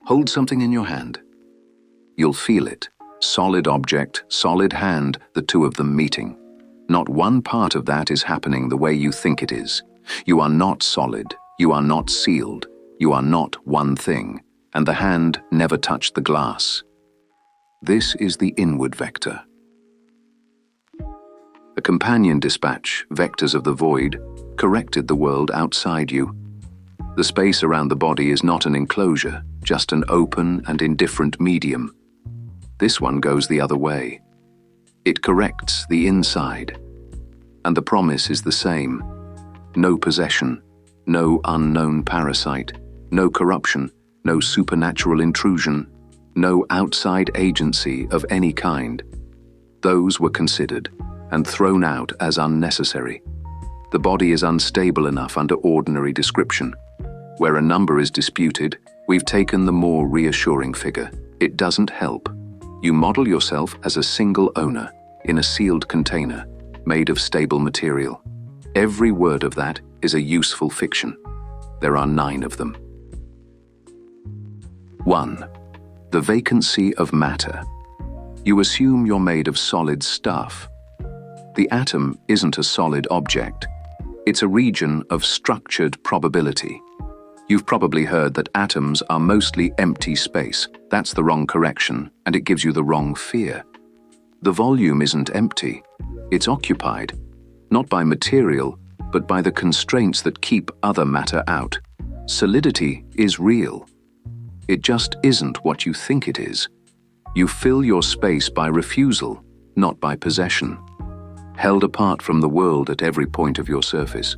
Hold something in your hand. You'll feel it. Solid object, solid hand, the two of them meeting. Not one part of that is happening the way you think it is. You are not solid. You are not sealed. You are not one thing. And the hand never touched the glass. This is the inward vector. A companion dispatch, vectors of the void, corrected the world outside you. The space around the body is not an enclosure, just an open and indifferent medium. This one goes the other way. It corrects the inside. And the promise is the same. No possession, no unknown parasite, no corruption, no supernatural intrusion, no outside agency of any kind. Those were considered and thrown out as unnecessary. The body is unstable enough under ordinary description. Where a number is disputed, we've taken the more reassuring figure. It doesn't help. You model yourself as a single owner, in a sealed container, made of stable material. Every word of that is a useful fiction. There are 9 of them. 1. The vacancy of matter. You assume you're made of solid stuff. The atom isn't a solid object. It's a region of structured probability. You've probably heard that atoms are mostly empty space. That's the wrong correction, and it gives you the wrong fear. The volume isn't empty. It's occupied, not by material, but by the constraints that keep other matter out. Solidity is real. It just isn't what you think it is. You fill your space by refusal, not by possession. Held apart from the world at every point of your surface.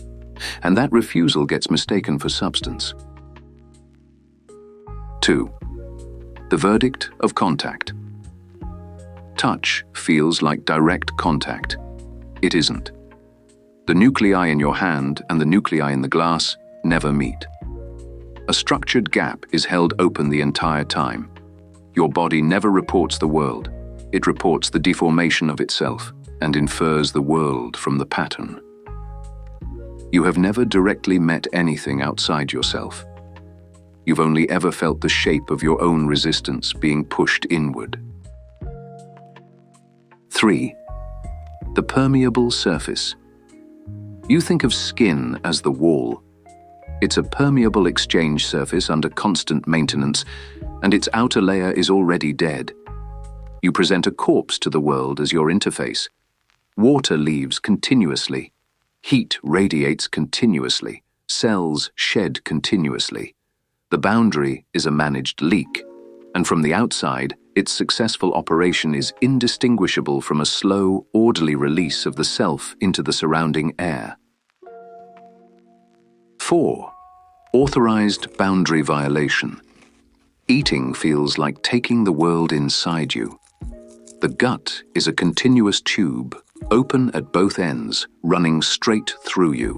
And that refusal gets mistaken for substance. 2. The verdict of contact. Touch feels like direct contact. It isn't. The nuclei in your hand and the nuclei in the glass never meet. A structured gap is held open the entire time. Your body never reports the world. It reports the deformation of itself and infers the world from the pattern. You have never directly met anything outside yourself. You've only ever felt the shape of your own resistance being pushed inward. 3. The permeable surface. You think of skin as the wall. It's a permeable exchange surface under constant maintenance, and its outer layer is already dead. You present a corpse to the world as your interface. Water leaves continuously. Heat radiates continuously. Cells shed continuously. The boundary is a managed leak, and from the outside, its successful operation is indistinguishable from a slow, orderly release of the self into the surrounding air. 4. Authorized boundary violation. Eating feels like taking the world inside you. The gut is a continuous tube, open at both ends, running straight through you.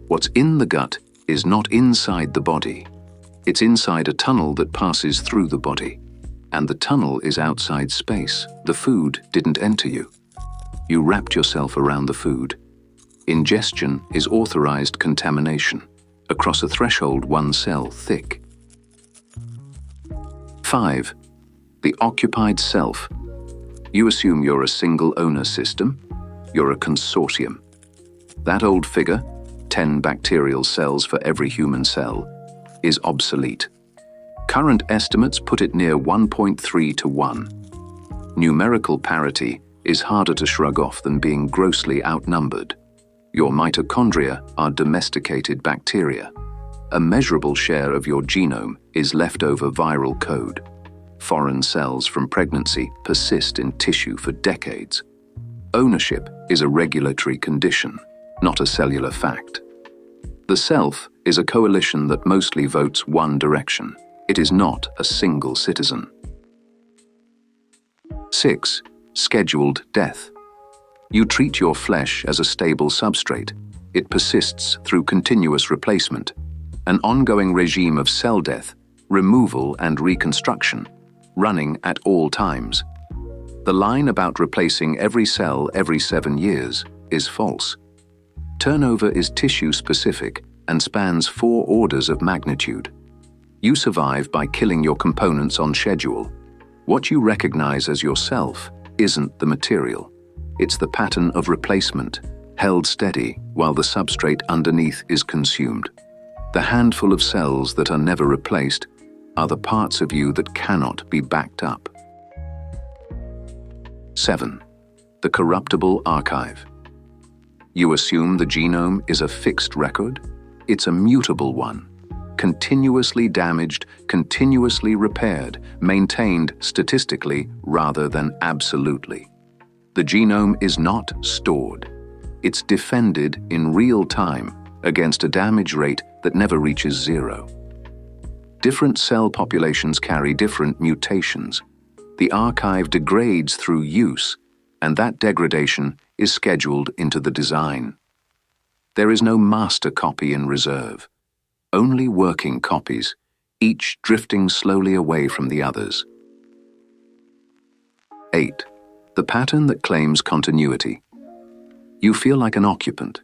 What's in the gut is not inside the body. It's inside a tunnel that passes through the body. And the tunnel is outside space. The food didn't enter you. You wrapped yourself around the food. Ingestion is authorized contamination, across a threshold 1 cell thick. 5. The occupied self. You assume you're a single owner system. You're a consortium. That old figure, 10 bacterial cells for every human cell, is obsolete. Current estimates put it near 1.3 to 1. Numerical parity is harder to shrug off than being grossly outnumbered. Your mitochondria are domesticated bacteria. A measurable share of your genome is leftover viral code. Foreign cells from pregnancy persist in tissue for decades. Ownership is a regulatory condition, not a cellular fact. The self is a coalition that mostly votes one direction. It is not a single citizen. 6. Scheduled death. You treat your flesh as a stable substrate. It persists through continuous replacement, an ongoing regime of cell death, removal and reconstruction, running at all times. The line about replacing every cell every 7 years is false. Turnover is tissue-specific and spans 4 orders of magnitude. You survive by killing your components on schedule. What you recognize as yourself isn't the material. It's the pattern of replacement, held steady while the substrate underneath is consumed. The handful of cells that are never replaced are the parts of you that cannot be backed up. 7. The corruptible archive. You assume the genome is a fixed record? It's a mutable one. Continuously damaged, continuously repaired, maintained statistically rather than absolutely. The genome is not stored. It's defended in real time against a damage rate that never reaches zero. Different cell populations carry different mutations. The archive degrades through use, and that degradation is scheduled into the design. There is no master copy in reserve, only working copies, each drifting slowly away from the others. 8. The pattern that claims continuity. You feel like an occupant.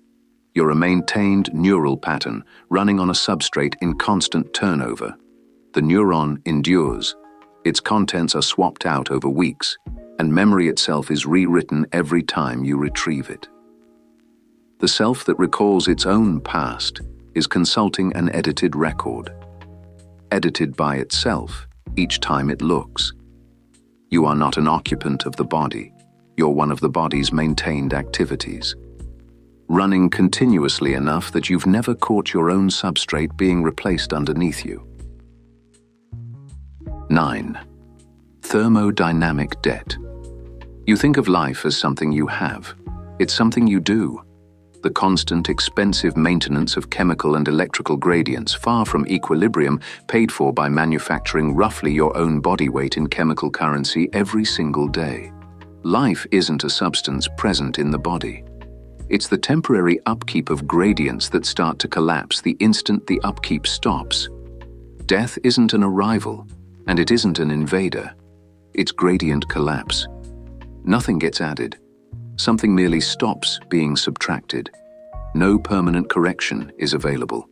You're a maintained neural pattern running on a substrate in constant turnover. The neuron endures. Its contents are swapped out over weeks, and memory itself is rewritten every time you retrieve it. The self that recalls its own past is consulting an edited record, edited by itself each time it looks. You are not an occupant of the body. You're one of the body's maintained activities, running continuously enough that you've never caught your own substrate being replaced underneath you. 9. Thermodynamic debt. You think of life as something you have. It's something you do. The constant, expensive maintenance of chemical and electrical gradients, far from equilibrium, paid for by manufacturing roughly your own body weight in chemical currency every single day. Life isn't a substance present in the body. It's the temporary upkeep of gradients that start to collapse the instant the upkeep stops. Death isn't an arrival, and it isn't an invader. It's gradient collapse. Nothing gets added. Something merely stops being subtracted. No permanent correction is available.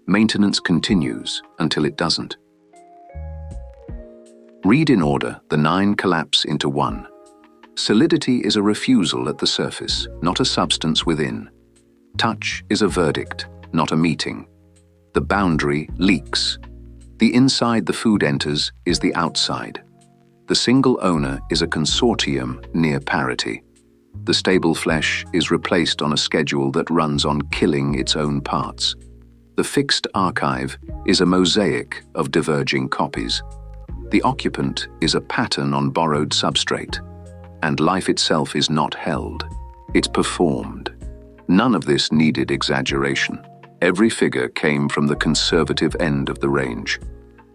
Maintenance continues until it doesn't. Read in order the 9 collapse into 1. Solidity is a refusal at the surface, not a substance within. Touch is a verdict, not a meeting. The boundary leaks. The inside the food enters is the outside. The single owner is a consortium near parity. The stable flesh is replaced on a schedule that runs on killing its own parts. The fixed archive is a mosaic of diverging copies. The occupant is a pattern on borrowed substrate. And life itself is not held. It's performed. None of this needed exaggeration. Every figure came from the conservative end of the range.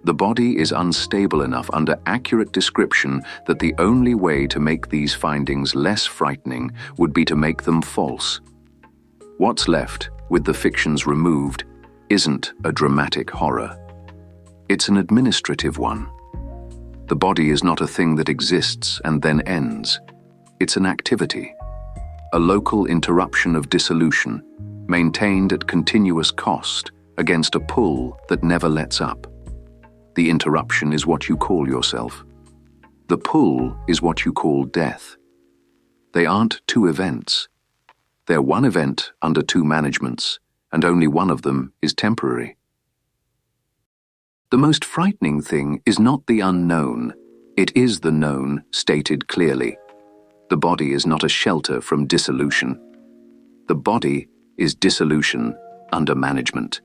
The body is unstable enough under accurate description that the only way to make these findings less frightening would be to make them false. What's left, with the fictions removed, isn't a dramatic horror. It's an administrative one. The body is not a thing that exists and then ends. It's an activity, a local interruption of dissolution, maintained at continuous cost against a pull that never lets up. The interruption is what you call yourself. The pull is what you call death. They aren't two events. They're one event under two managements, and only one of them is temporary. The most frightening thing is not the unknown. It is the known, stated clearly. The body is not a shelter from dissolution. The body is dissolution under management.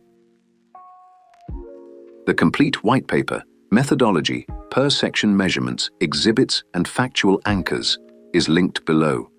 The complete white paper, methodology, per section measurements, exhibits, and factual anchors is linked below.